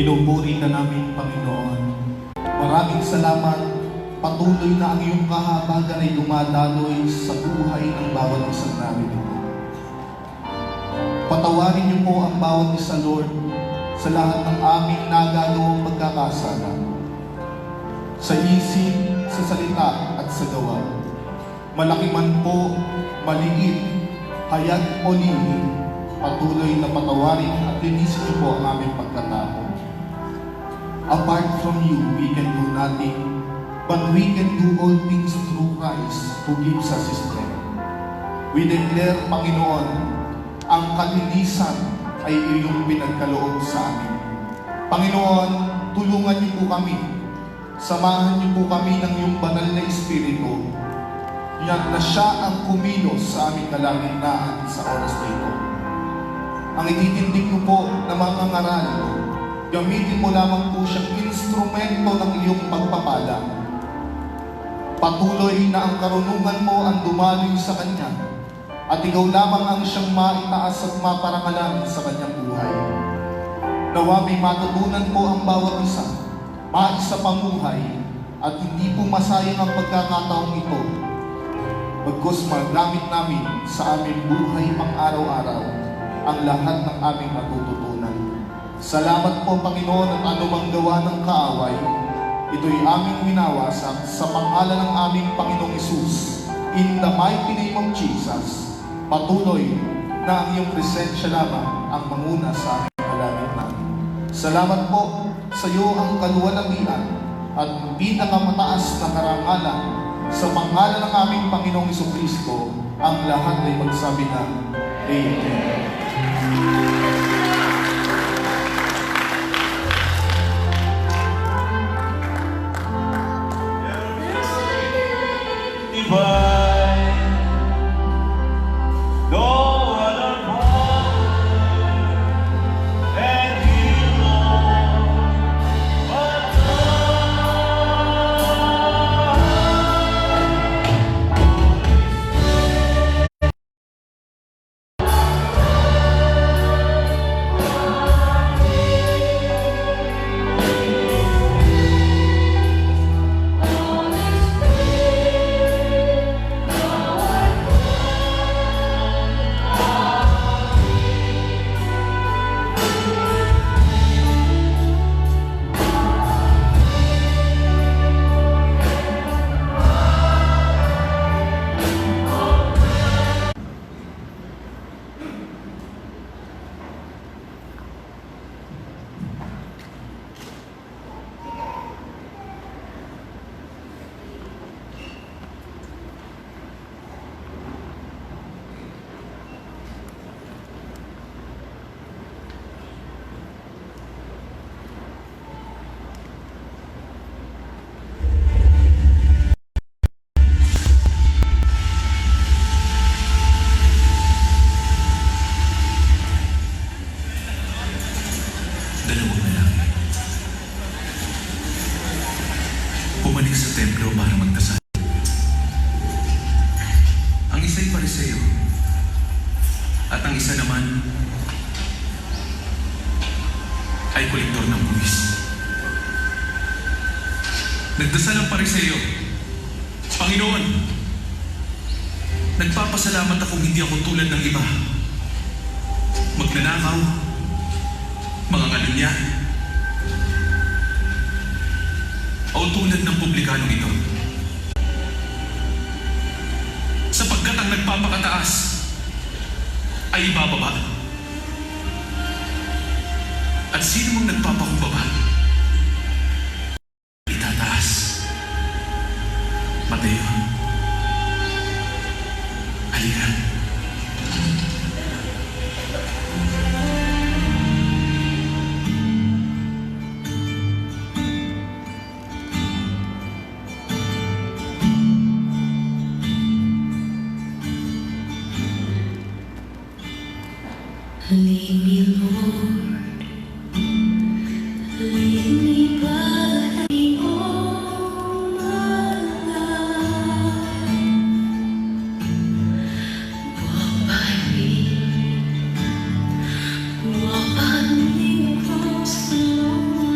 Pinupuri ka namin, Panginoon. Maraming salamat. Patuloy na ang iyong kahabagan ay dumadaloy sa buhay ng bawat isang namin. Patawarin niyo po ang bawat isa, Lord, sa lahat ng aming nagagawang pagkakasala. Sa isip, sa salita, at sa gawa. Malaki man po, maliit, hayag o lihim, patuloy na patawarin at linisin niyo po ang aming pagkatao. Apart from you, we can do nothing, but we can do all things through Christ who gives us strength. We declare, Panginoon, ang kalinisan ay iyong pinagkaloob sa amin. Panginoon, tulungan niyo po kami. Samahan niyo po kami ng iyong banal na Espiritu. Yan na siya ang kumilos sa aming kalagitnaan sa oras na ito. Ang ititindig ko po na mga ngaral, gamitin mo lamang po siyang instrumento ng iyong pagpapala. Patuloy na ang karunungan mo ang dumaloy sa Kanya, at ikaw lamang ang siyang maitaas at maparangalan sa Kanyang buhay. Nawa may matutunan po ang bawat isa, maisa pamuhay, at hindi po masayang ang pagkakataong ito, bagkus magamit namin sa aming buhay pang-araw-araw ang lahat ng aming matututunan. Salamat po, Panginoon, at anumang gawa ng kaaway, ito'y aming winawasak sa pangalan ng aming Panginoong Hesus. In the mighty name of Jesus, patuloy na ang iyong presensya lamang ang manguna sa aming kalagitnaan. Salamat po sa iyo ang kaluwalhatian at pinakamataas na karangalan sa pangalan ng aming Panginoong Hesukristo. Ang lahat ay magsabi na Amen. Bumalik sa templo para magdasal. Ang isa'y Pariseo at ang isa naman ay kolektor ng buwis. Nagdasal ang Pariseo, Panginoon, nagpapasalamat akong hindi ako tulad ng iba. Magnanakaw, mga ngalunya, o tulad ng publikanong ito. Sapagkat ang nagpapakataas ay ibababa. At sino mong nagpapakumbaba, itataas. Mateo, halika. Lead me, Lord, lead me by all my life. Walk by me across the lonely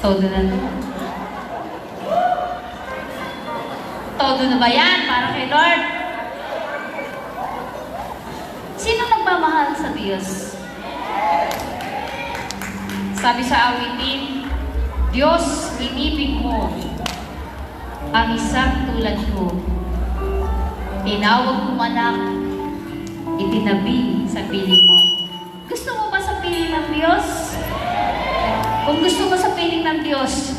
Todo na to. Todo na ba yan para kay Lord? Sino nagmamahal sa Diyos? Sabi sa awitin, Diyos, inibig mo ang isang tulad ko. Tinawag mo anak, itinabi sa piling mo. Gusto mo ba sa piling ng Diyos? Kung gusto mo sa piling ng Diyos,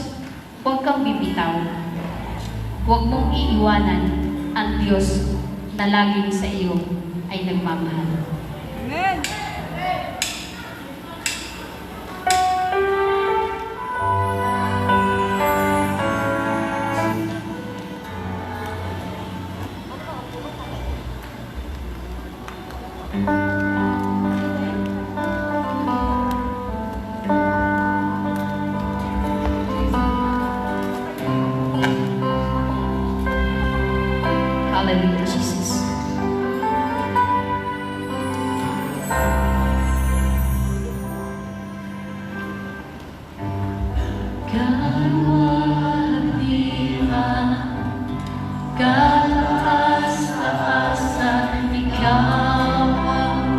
huwag kang bibitaw. Huwag mong iiwanan ang Diyos na laging sa iyo ay nagmamahal. Amen. Hallelujah, Jesus. Kataas-taasan, ikaw ang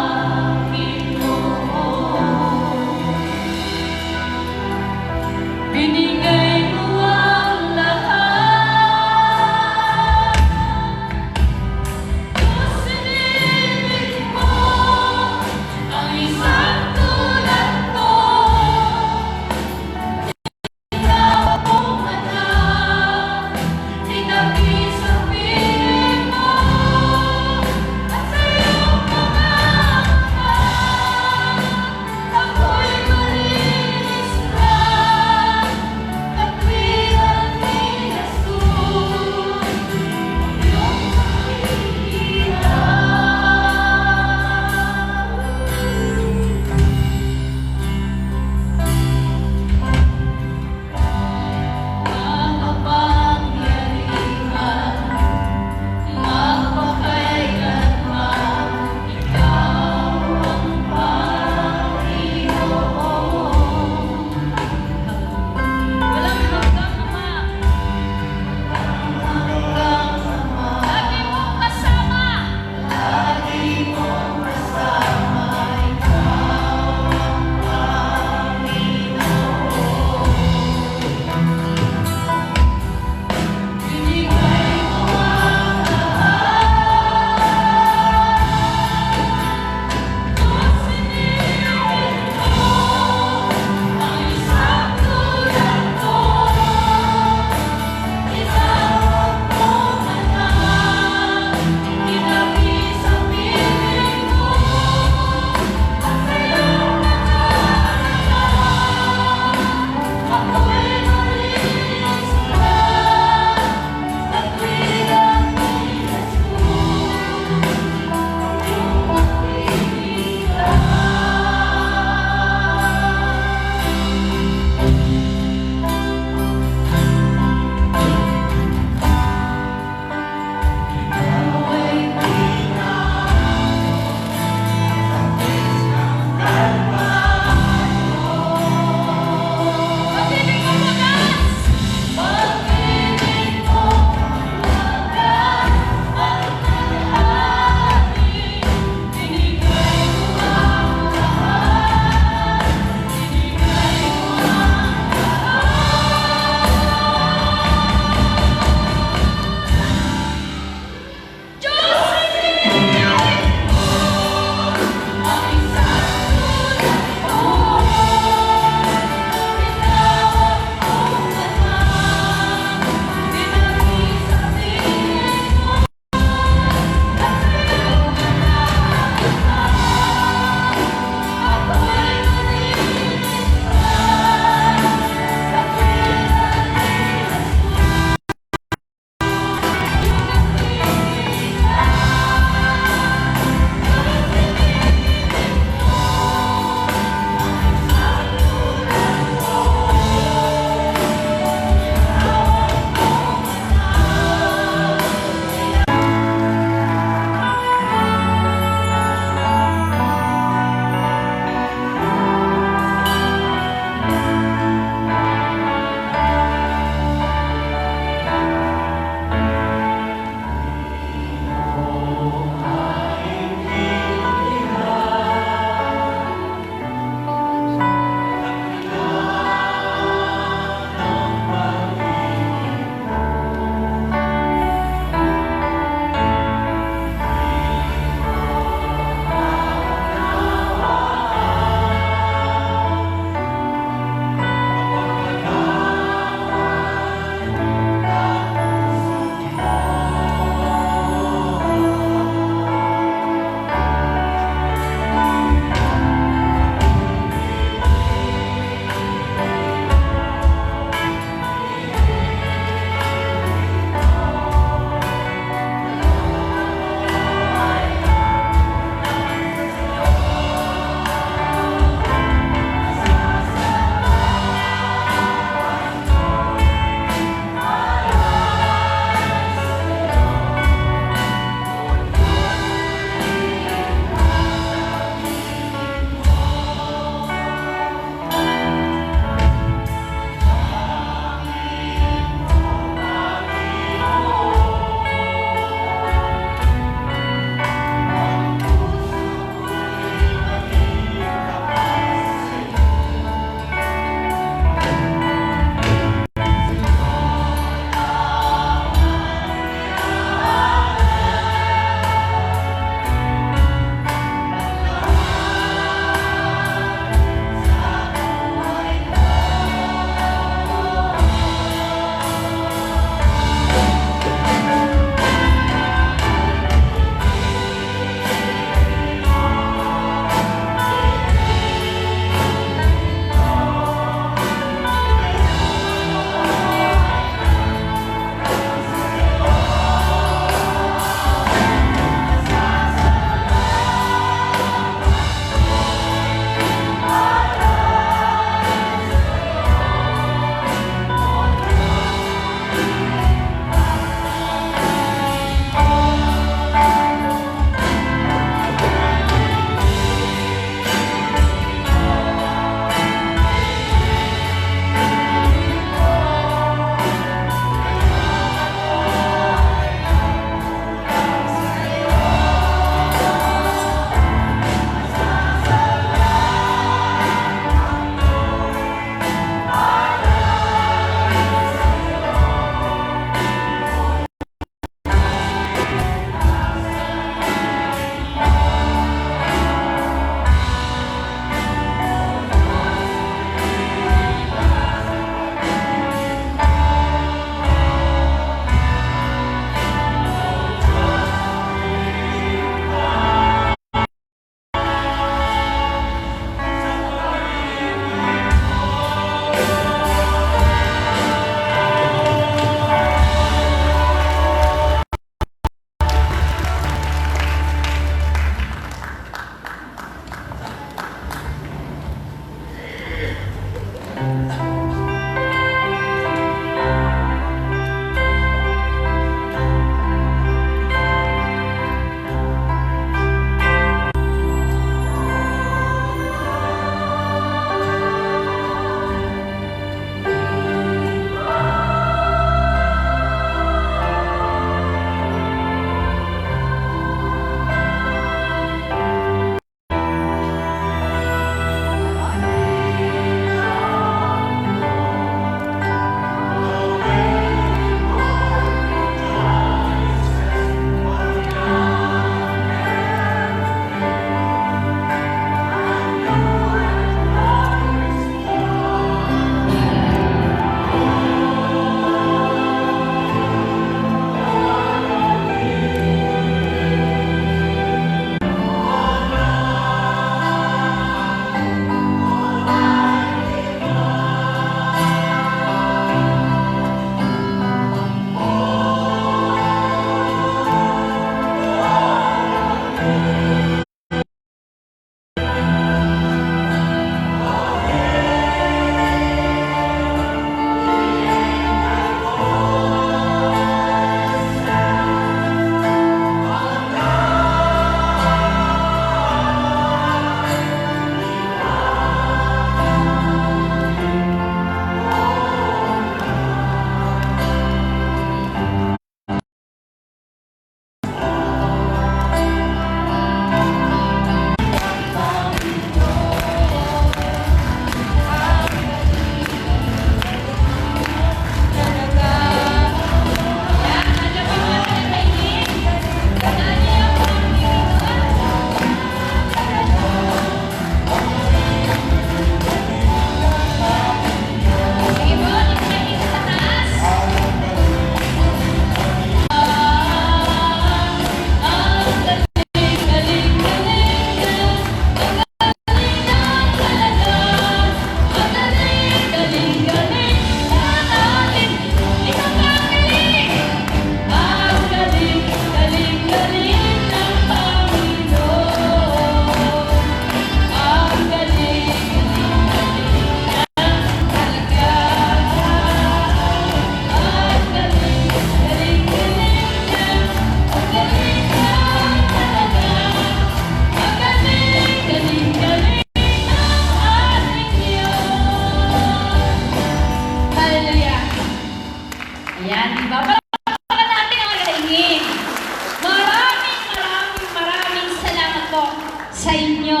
sa inyo.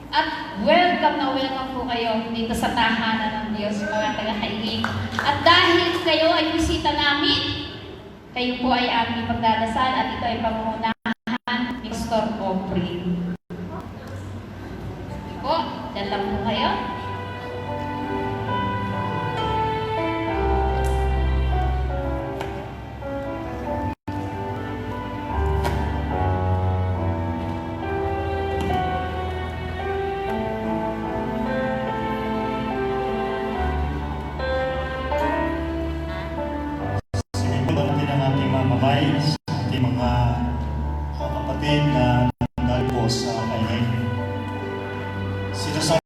At welcome na welcome po kayo dito sa tahanan ng Diyos, mga taga-kaiging. At dahil kayo ay bisita namin, kayo po ay aming pagdadasal at ito ay pangunahan ni Pastor Aubrey. Po, dyan lang po kayo.